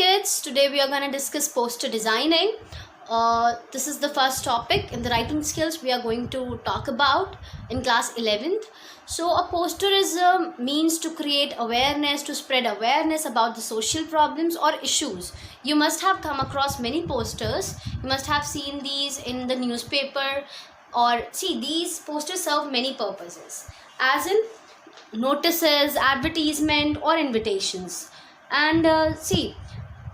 kids, today we are going to discuss poster designing. This is the first topic in the writing skills we are going to talk about in class 11th. So a poster is a means to create awareness, to spread awareness about the social problems or issues. You must have come across many posters. You must have seen these in the newspaper, or see, these posters serve many purposes, as in notices, advertisement or invitations. And see,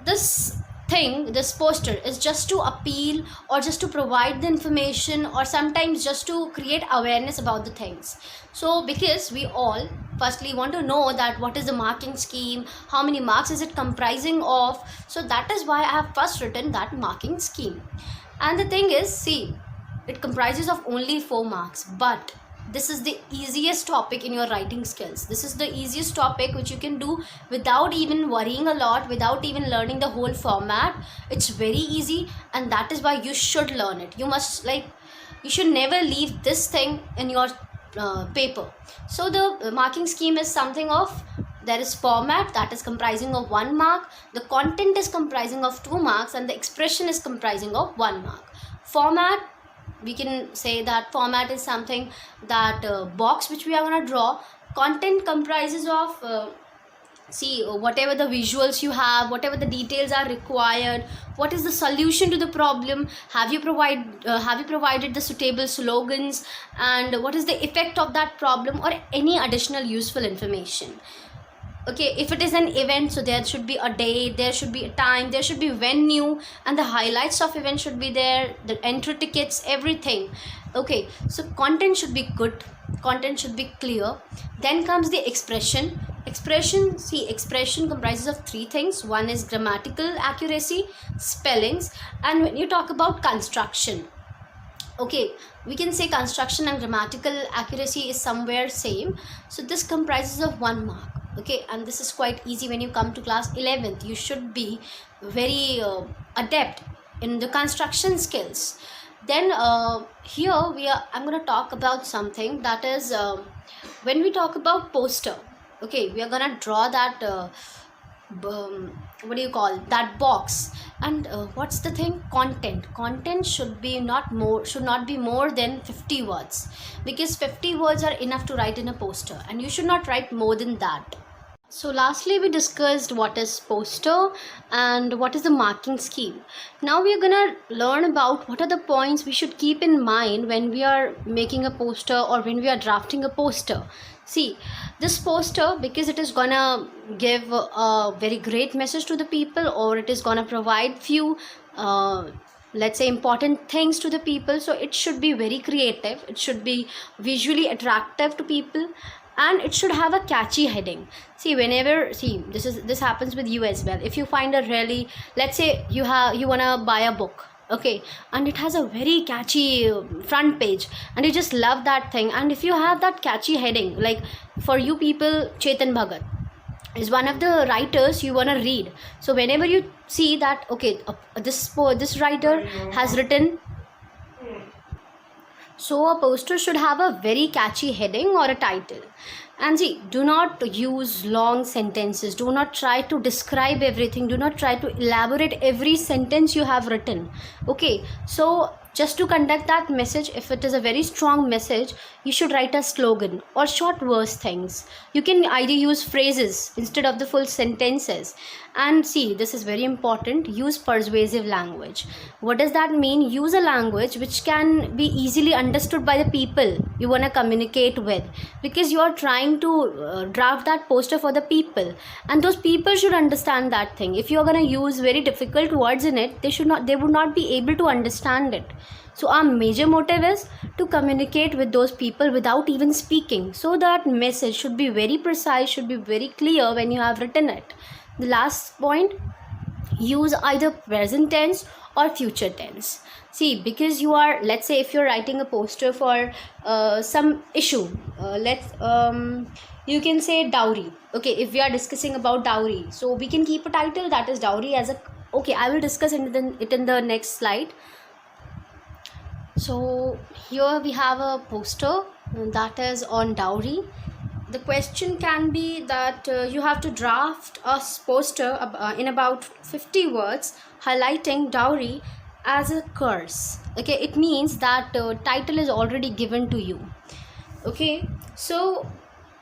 this poster is just to appeal or just to provide the information, or sometimes just to create awareness about the things. So because we all firstly want to know that what is the marking scheme, how many marks is it comprising of, so that is why I have first written that marking scheme. And the thing is, see, it comprises of only 4 marks, but this is the easiest topic in your writing skills. This is the easiest topic which you can do without even worrying a lot, without even learning the whole format. It's very easy, and that is why you should learn it. You should never leave this thing in your paper. So the marking scheme is something of, there is format that is comprising of 1 mark, the content is comprising of 2 marks, and the expression is comprising of 1 mark. Format, we can say that format is something that box which we are going to draw. Content comprises of whatever the visuals you have, whatever the details are required, what is the solution to the problem, have you provided the suitable slogans, and what is the effect of that problem, or any additional useful information. Okay, if it is an event, so there should be a date, there should be a time, there should be venue, and the highlights of event should be there, the entry tickets, everything. Okay, so content should be good, content should be clear. Then comes the expression. Expression comprises of 3 things. One is grammatical accuracy, spellings, and when you talk about construction, okay, we can say construction and grammatical accuracy is somewhere same. So this comprises of 1 mark. Okay, and this is quite easy. When you come to class 11th, you should be very adept in the construction skills. Then here I'm going to talk about something that is when we talk about poster. Okay, we are going to draw that that box, and what's the thing? Content should not be more than 50 words, because 50 words are enough to write in a poster, and you should not write more than that. So lastly, we discussed what is poster and what is the marking scheme. Now we are gonna learn about what are the points we should keep in mind when we are making a poster or when we are drafting a poster. See, this poster, because it is gonna give a very great message to the people, or it is gonna provide few let's say important things to the people, so it should be very creative, it should be visually attractive to people, and it should have a catchy heading. This happens with you as well. If you find a really, let's say you wanna buy a book, okay, and it has a very catchy front page, and you just love that thing, and if you have that catchy heading, like for you people, Chetan Bhagat is one of the writers you want to read. So whenever you see that, okay, this writer has written, so a poster should have a very catchy heading or a title. And see, do not use long sentences, do not try to describe everything, do not try to elaborate every sentence you have written. Okay, so just to conduct that message, if it is a very strong message, you should write a slogan or short verse things. You can either use phrases instead of the full sentences. And see, this is very important, use persuasive language. What does that mean? Use a language which can be easily understood by the people you want to communicate with, because you are trying to draft that poster for the people, and those people should understand that thing. If you are going to use very difficult words in it, they would not be able to understand it. So our major motive is to communicate with those people without even speaking. So that message should be very precise, should be very clear when you have written it. The last point, use either present tense or future tense. See, because you are, let's say if you're writing a poster for some issue, you can say dowry. Okay, if we are discussing about dowry, so we can keep a title that is dowry as a, okay, I will discuss it in the next slide. So here we have a poster that is on dowry, the question can be that you have to draft a poster in about 50 words highlighting dowry as a curse. Okay, it means that title is already given to you. Okay, so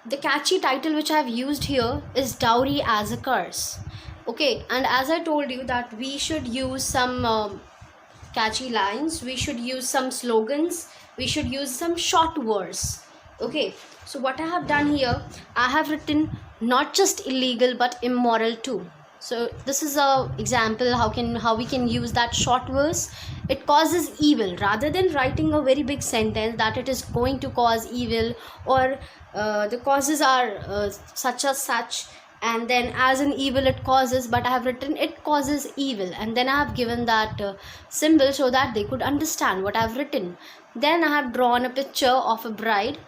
the catchy title which I have used here is dowry as a curse. Okay, and as I told you that we should use some catchy lines, we should use some slogans, we should use some short words. Okay, so what I have done here, I have written not just illegal but immoral too. So this is a example how we can use that short verse. It causes evil, rather than writing a very big sentence that it is going to cause evil, or the causes are such as such, and then as an evil it causes, but I have written it causes evil, and then I have given that symbol so that they could understand what I have written. Then I have drawn a picture of a bride,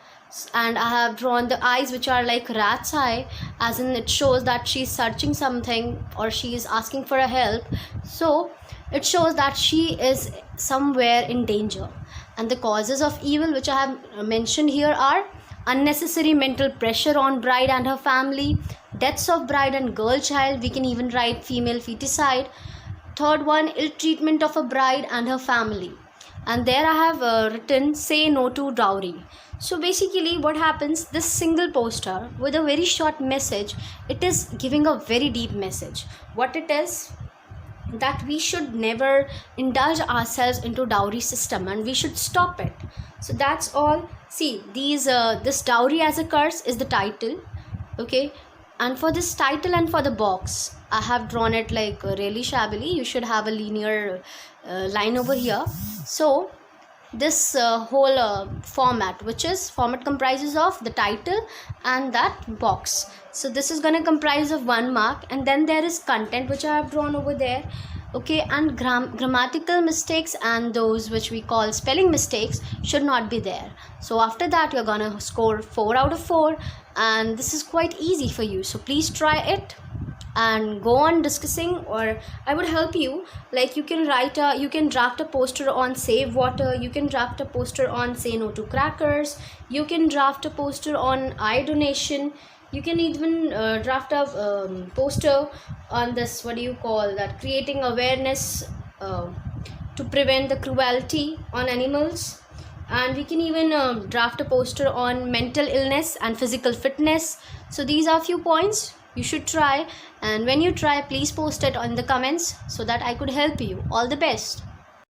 and I have drawn the eyes which are like rat's eye, as in it shows that she's searching something or she is asking for a help. So it shows that she is somewhere in danger. And the causes of evil which I have mentioned here are unnecessary mental pressure on bride and her family, deaths of bride and girl child, we can even write female feticide. Third one, ill treatment of a bride and her family. And there I have written say no to dowry. So basically what happens, this single poster with a very short message, it is giving a very deep message. What it is, that we should never indulge ourselves into dowry system and we should stop it. So that's all. See, this dowry as a curse is the title. Okay, and for this title and for the box, I have drawn it like really shabbily. You should have a linear line over here. So this whole format comprises of the title and that box. So this is going to comprise of 1 mark, and then there is content which I have drawn over there. Okay, and grammatical mistakes and those which we call spelling mistakes should not be there. So after that you're gonna score 4 out of 4, and this is quite easy for you. So please try it and go on discussing, or I would help you. Like you can draft a poster on save water, you can draft a poster on say no to crackers, you can draft a poster on eye donation, you can even draft a poster on this, what do you call that, creating awareness to prevent the cruelty on animals. And we can even draft a poster on mental illness and physical fitness. So these are a few points you should try, and when you try, please post it on the comments so that I could help you. All the best.